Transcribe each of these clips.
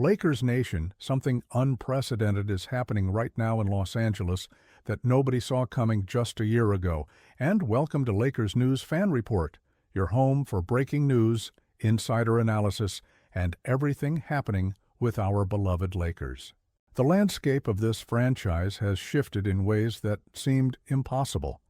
Lakers Nation, something unprecedented is happening right now in Los Angeles that nobody saw coming just a year ago. And welcome to Lakers News Fan Report, your home for breaking news, insider analysis, and everything happening with our beloved Lakers. The landscape of this franchise has shifted in ways that seemed impossible.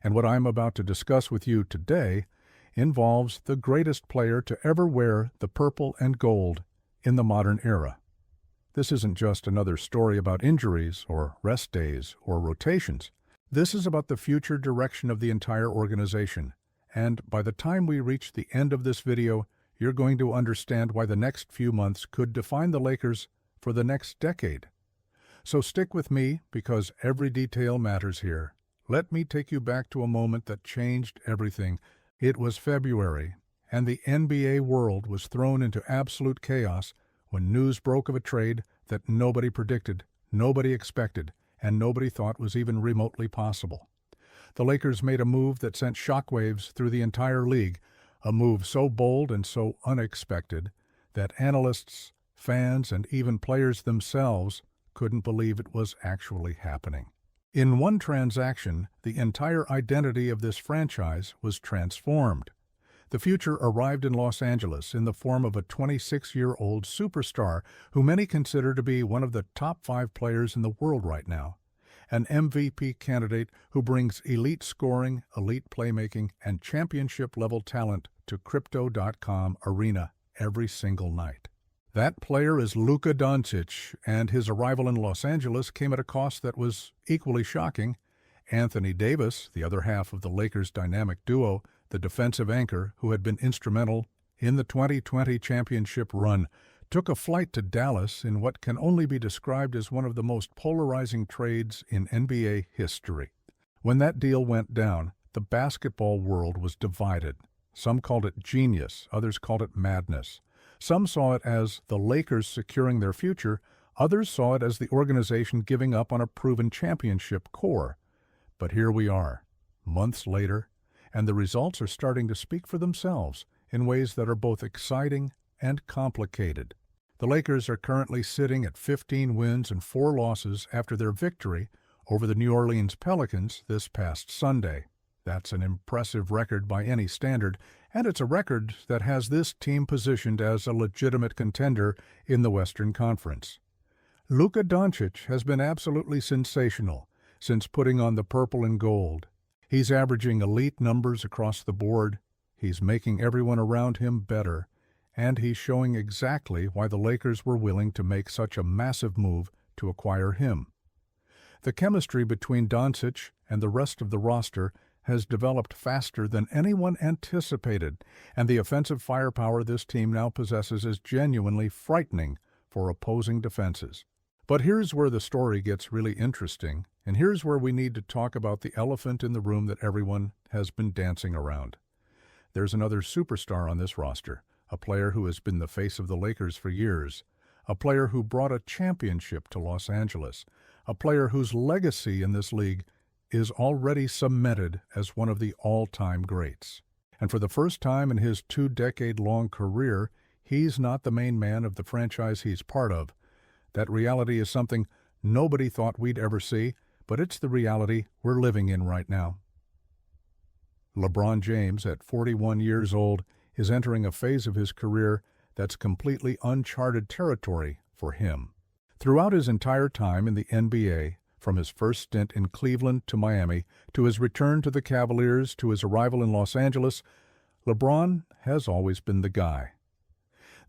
And what I'm about to discuss with you today involves the greatest player to ever wear the purple and gold in the modern era. This isn't just another story about injuries or rest days or rotations. This is about the future direction of the entire organization. And by the time we reach the end of this video, you're going to understand why the next few months could define the Lakers for the next decade. So stick with me because every detail matters here. Let me take you back to a moment that changed everything. It was February, and the NBA world was thrown into absolute chaos when news broke of a trade that nobody predicted, nobody expected, and nobody thought was even remotely possible. The Lakers made a move that sent shockwaves through the entire league, a move so bold and so unexpected that analysts, fans, and even players themselves couldn't believe it was actually happening. In one transaction, the entire identity of this franchise was transformed. The future arrived in Los Angeles in the form of a 26-year-old superstar who many consider to be one of the top 5 players in the world right now. An MVP candidate who brings elite scoring, elite playmaking, and championship-level talent to Crypto.com arena every single night. That player is Luka Doncic, and his arrival in Los Angeles came at a cost that was equally shocking. Anthony Davis, the other half of the Lakers' dynamic duo, the defensive anchor who had been instrumental in the 2020 championship run, took a flight to Dallas in what can only be described as one of the most polarizing trades in NBA history. When that deal went down, the basketball world was divided. Some called it genius, others called it madness. Some saw it as the Lakers securing their future, others saw it as the organization giving up on a proven championship core. But here we are, months later, and the results are starting to speak for themselves in ways that are both exciting and complicated. The Lakers are currently sitting at 15 wins and 4 losses after their victory over the New Orleans Pelicans this past Sunday. That's an impressive record by any standard, and it's a record that has this team positioned as a legitimate contender in the Western Conference. Luka Doncic has been absolutely sensational since putting on the purple and gold. He's averaging elite numbers across the board, he's making everyone around him better, and he's showing exactly why the Lakers were willing to make such a massive move to acquire him. The chemistry between Doncic and the rest of the roster has developed faster than anyone anticipated, and the offensive firepower this team now possesses is genuinely frightening for opposing defenses. But here's where the story gets really interesting, and here's where we need to talk about the elephant in the room that everyone has been dancing around. There's another superstar on this roster, a player who has been the face of the Lakers for years, a player who brought a championship to Los Angeles, a player whose legacy in this league is already cemented as one of the all-time greats. And for the first time in his 2-decade-long career, he's not the main man of the franchise he's part of. That reality is something nobody thought we'd ever see, but it's the reality we're living in right now. LeBron James, at 41 years old, is entering a phase of his career that's completely uncharted territory for him. Throughout his entire time in the NBA, from his first stint in Cleveland to Miami, to his return to the Cavaliers, to his arrival in Los Angeles, LeBron has always been the guy.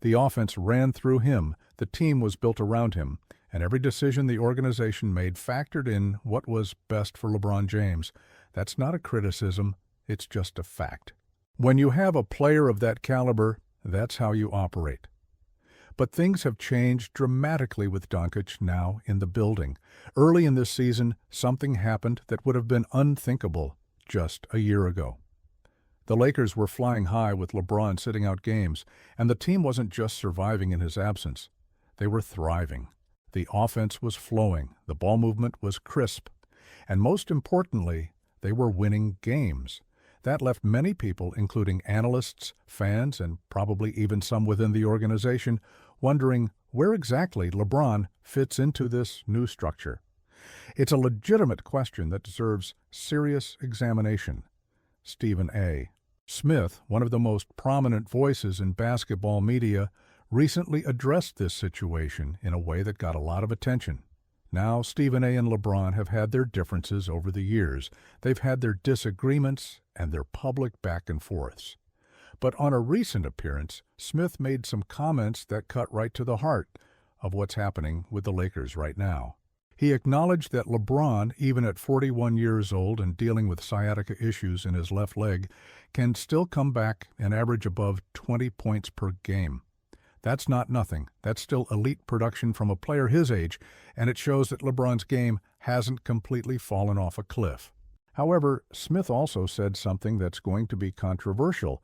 The offense ran through him, the team was built around him, and every decision the organization made factored in what was best for LeBron James. That's not a criticism, it's just a fact. When you have a player of that caliber, that's how you operate. But things have changed dramatically with Doncic now in the building. Early in this season, something happened that would have been unthinkable just a year ago. The Lakers were flying high with LeBron sitting out games, and the team wasn't just surviving in his absence. They were thriving. The offense was flowing, the ball movement was crisp, and most importantly, they were winning games. That left many people, including analysts, fans, and probably even some within the organization, wondering where exactly LeBron fits into this new structure. It's a legitimate question that deserves serious examination. Stephen A. Smith, one of the most prominent voices in basketball media, recently addressed this situation in a way that got a lot of attention. Now, Stephen A. and LeBron have had their differences over the years. They've had their disagreements and their public back and forths. But on a recent appearance, Smith made some comments that cut right to the heart of what's happening with the Lakers right now. He acknowledged that LeBron, even at 41 years old and dealing with sciatica issues in his left leg, can still come back and average above 20 points per game. That's not nothing. That's still elite production from a player his age, and it shows that LeBron's game hasn't completely fallen off a cliff. However, Smith also said something that's going to be controversial,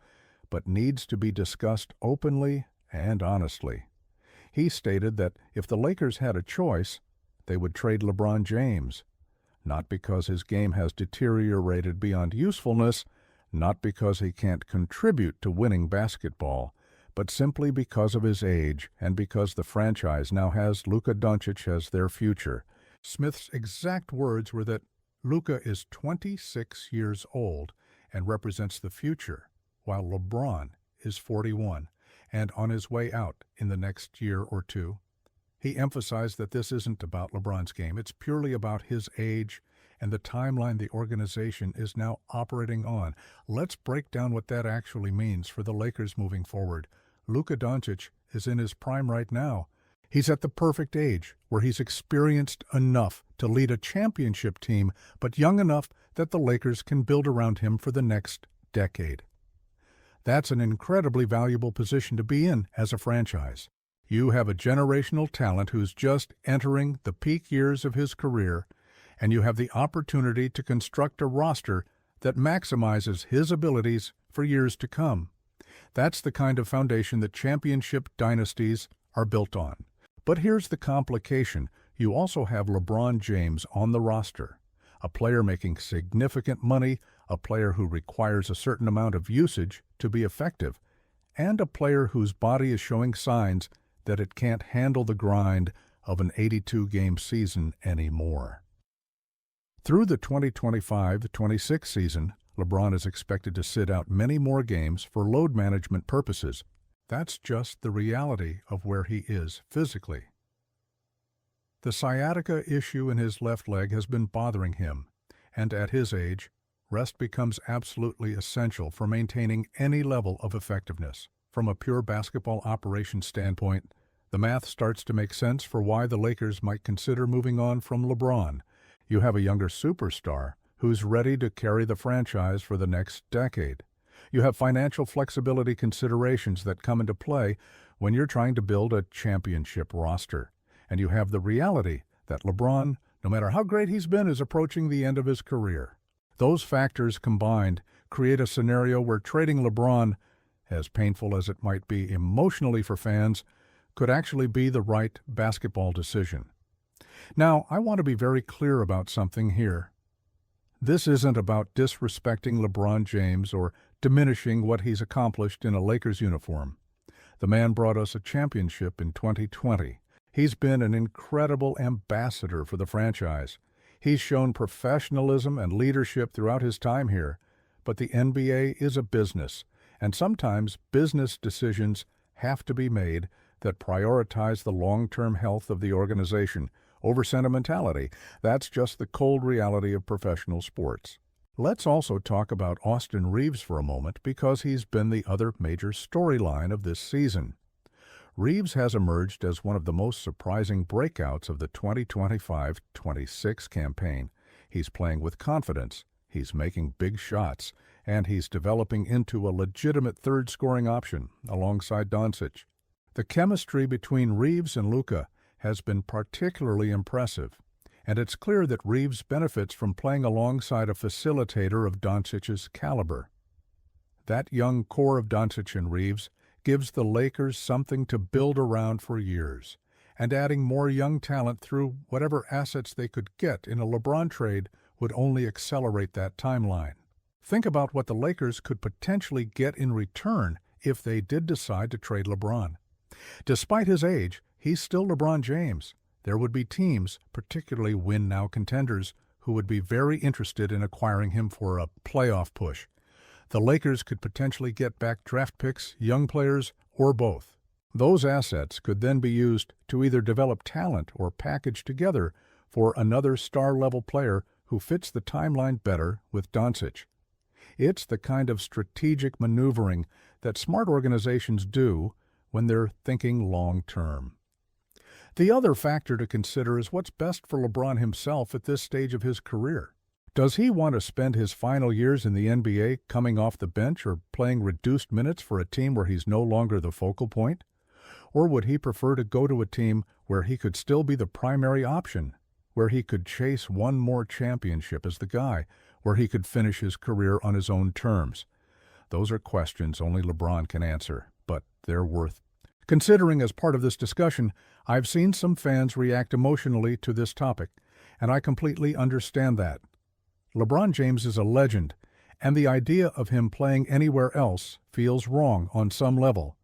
but needs to be discussed openly and honestly. He stated that if the Lakers had a choice, they would trade LeBron James, not because his game has deteriorated beyond usefulness, not because he can't contribute to winning basketball, but simply because of his age and because the franchise now has Luka Doncic as their future. Smith's exact words were that Luka is 26 years old and represents the future, while LeBron is 41 and on his way out in the next year or two. He emphasized that this isn't about LeBron's game. It's purely about his age and the timeline the organization is now operating on. Let's break down what that actually means for the Lakers moving forward. Luka Doncic is in his prime right now. He's at the perfect age where he's experienced enough to lead a championship team, but young enough that the Lakers can build around him for the next decade. That's an incredibly valuable position to be in as a franchise. You have a generational talent who's just entering the peak years of his career, and you have the opportunity to construct a roster that maximizes his abilities for years to come. That's the kind of foundation that championship dynasties are built on. But here's the complication. You also have LeBron James on the roster, a player making significant money, a player who requires a certain amount of usage to be effective, and a player whose body is showing signs that it can't handle the grind of an 82-game season anymore. Through the 2025-26 season, LeBron is expected to sit out many more games for load management purposes. That's just the reality of where he is physically. The sciatica issue in his left leg has been bothering him, and at his age, rest becomes absolutely essential for maintaining any level of effectiveness. From a pure basketball operations standpoint, the math starts to make sense for why the Lakers might consider moving on from LeBron. You have a younger superstar who's ready to carry the franchise for the next decade. You have financial flexibility considerations that come into play when you're trying to build a championship roster. And you have the reality that LeBron, no matter how great he's been, is approaching the end of his career. Those factors combined create a scenario where trading LeBron, as painful as it might be emotionally for fans, could actually be the right basketball decision. Now, I want to be very clear about something here. This isn't about disrespecting LeBron James or diminishing what he's accomplished in a Lakers uniform. The man brought us a championship in 2020. He's been an incredible ambassador for the franchise. He's shown professionalism and leadership throughout his time here. But the NBA is a business, and sometimes business decisions have to be made that prioritize the long-term health of the organization over sentimentality. That's just the cold reality of professional sports. Let's also talk about Austin Reaves for a moment because he's been the other major storyline of this season. Reaves has emerged as one of the most surprising breakouts of the 2025-26 campaign. He's playing with confidence, he's making big shots, and he's developing into a legitimate third scoring option alongside Doncic. The chemistry between Reaves and Luka has been particularly impressive, and it's clear that Reaves benefits from playing alongside a facilitator of Doncic's caliber. That young core of Doncic and Reaves gives the Lakers something to build around for years, and adding more young talent through whatever assets they could get in a LeBron trade would only accelerate that timeline. Think about what the Lakers could potentially get in return if they did decide to trade LeBron. Despite his age, he's still LeBron James. There would be teams, particularly win-now contenders, who would be very interested in acquiring him for a playoff push. The Lakers could potentially get back draft picks, young players, or both. Those assets could then be used to either develop talent or package together for another star-level player who fits the timeline better with Doncic. It's the kind of strategic maneuvering that smart organizations do when they're thinking long-term. The other factor to consider is what's best for LeBron himself at this stage of his career. Does he want to spend his final years in the NBA coming off the bench or playing reduced minutes for a team where he's no longer the focal point? Or would he prefer to go to a team where he could still be the primary option, where he could chase one more championship as the guy, where he could finish his career on his own terms? Those are questions only LeBron can answer, but they're worth considering. As part of this discussion, I've seen some fans react emotionally to this topic, and I completely understand that. LeBron James is a legend, and the idea of him playing anywhere else feels wrong on some level.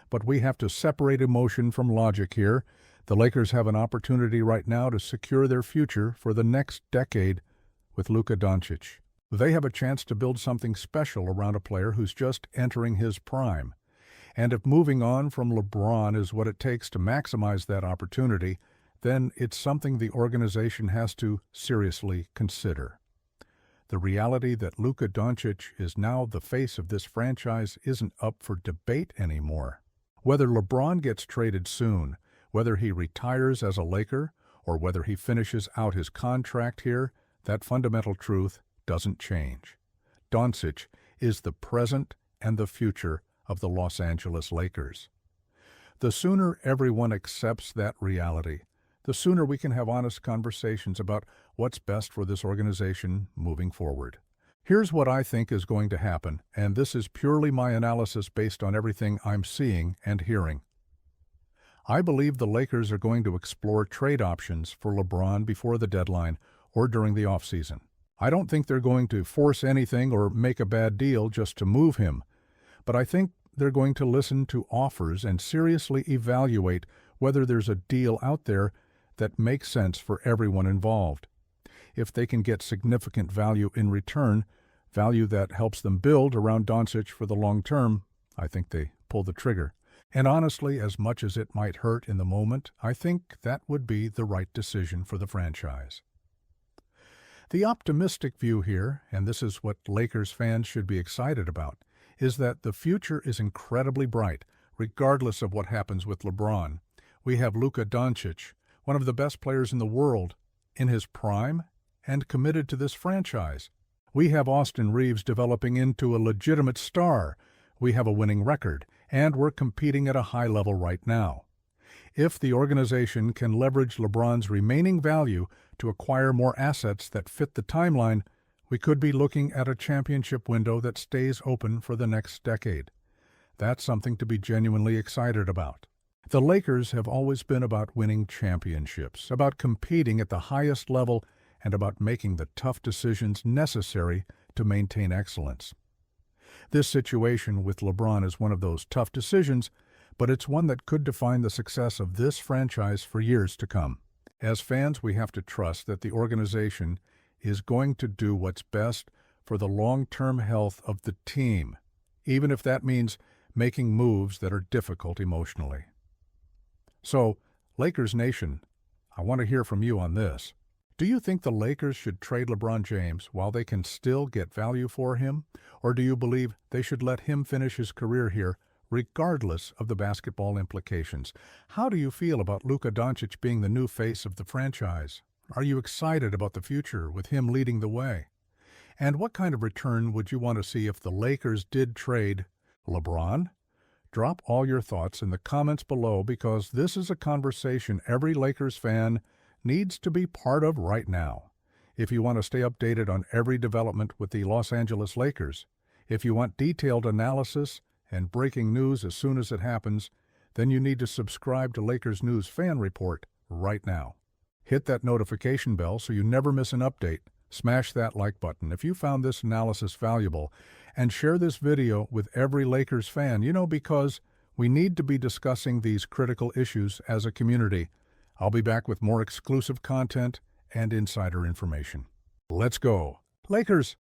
But we have to separate emotion from logic here. The Lakers have an opportunity right now to secure their future for the next decade with Luka Doncic. They have a chance to build something special around a player who's just entering his prime. And if moving on from LeBron is what it takes to maximize that opportunity, then it's something the organization has to seriously consider. The reality that Luka Doncic is now the face of this franchise isn't up for debate anymore. Whether LeBron gets traded soon, whether he retires as a Laker, or whether he finishes out his contract here, that fundamental truth doesn't change. Doncic is the present and the future of the Los Angeles Lakers. The sooner everyone accepts that reality, the sooner we can have honest conversations about what's best for this organization moving forward. Here's what I think is going to happen, and this is purely my analysis based on everything I'm seeing and hearing. I believe the Lakers are going to explore trade options for LeBron before the deadline or during the offseason. I don't think they're going to force anything or make a bad deal just to move him, but I think they're going to listen to offers and seriously evaluate whether there's a deal out there that makes sense for everyone involved. If they can get significant value in return, value that helps them build around Doncic for the long term, I think they pull the trigger. And honestly, as much as it might hurt in the moment, I think that would be the right decision for the franchise. The optimistic view here, and this is what Lakers fans should be excited about, is that the future is incredibly bright, regardless of what happens with LeBron. We have Luka Doncic, one of the best players in the world, in his prime and committed to this franchise. We have Austin Reeves developing into a legitimate star. We have a winning record, and we're competing at a high level right now. If the organization can leverage LeBron's remaining value to acquire more assets that fit the timeline, we could be looking at a championship window that stays open for the next decade. That's something to be genuinely excited about. The Lakers have always been about winning championships, about competing at the highest level, and about making the tough decisions necessary to maintain excellence. This situation with LeBron is one of those tough decisions, but it's one that could define the success of this franchise for years to come. As fans, we have to trust that the organization is going to do what's best for the long-term health of the team, even if that means making moves that are difficult emotionally. So, Lakers Nation, I want to hear from you on this. Do you think the Lakers should trade LeBron James while they can still get value for him? Or do you believe they should let him finish his career here, regardless of the basketball implications? How do you feel about Luka Doncic being the new face of the franchise? Are you excited about the future with him leading the way? And what kind of return would you want to see if the Lakers did trade LeBron? Drop all your thoughts in the comments below, because this is a conversation every Lakers fan needs to be part of right now. If you want to stay updated on every development with the Los Angeles Lakers, if you want detailed analysis and breaking news as soon as it happens, then you need to subscribe to Lakers News Fan Report right now. Hit that notification bell so you never miss an update. Smash that like button if you found this analysis valuable, and share this video with every Lakers fan, because We need to be discussing these critical issues as a community. I'll be back with more exclusive content and insider information. Let's go. Lakers!